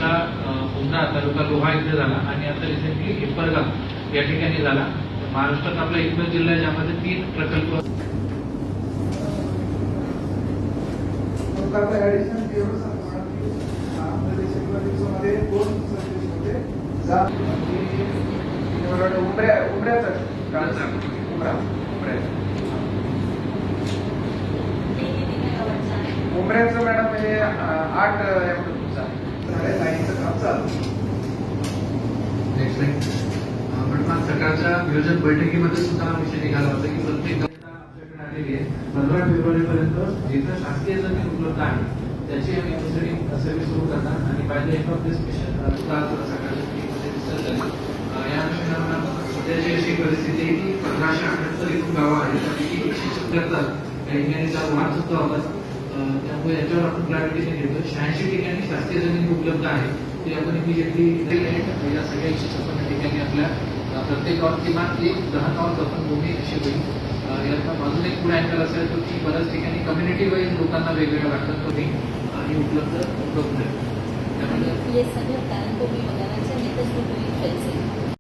आपला उमरा तालुका लोहा इथे झाला आणि आता रिसेंटली हिप्परगाव या ठिकाणी झाला. महाराष्ट्रात आपला एकमेव जिल्हा आहे ज्यामध्ये 3 प्रकल्प. उमऱ्याचं मॅडम हे 8 एवढं तुमचा लाईनचं काम चालू. वर्तमान सकाळच्या नियोजन बैठकीमध्ये सुद्धा हा विषय निघाला होता की प्रत्येक आपल्याकडे आलेली आहे 15 फेब्रुवारीपर्यंत जिथं शासकीय जमीन उपलब्ध आहे त्याची आम्ही सर्व्हिस सुरू करणार आणि by the end of this mission सकाळच्या मीटिंगमध्ये डिस्कस झाली. या अनुषंगाने सध्याची अशी परिस्थिती आहे की 1578 एकूण गावं आहेत त्यापैकी 177 या ठिकाणी वाद सुद्धा होतात. त्यामुळे याच्यावर आपण प्रायोरिटी घेतो. 86 ठिकाणी शासकीय जमीन उपलब्ध आहे ते आपण इमिजिएटली या सगळ्या 156 ठिकाणी आपल्या प्रत्येक गावात किमान एक 10 गावात आपण भूमी अशी होईल. याचा अजून एक पुढे अँगल असेल तर की बऱ्याच ठिकाणी कम्युनिटी वाईज लोकांना वेगवेगळ्या वाटतात कमी आणि उपलब्ध आहे. त्यामुळे ये सगळं कारण तुम्ही बघायला नेतृत्व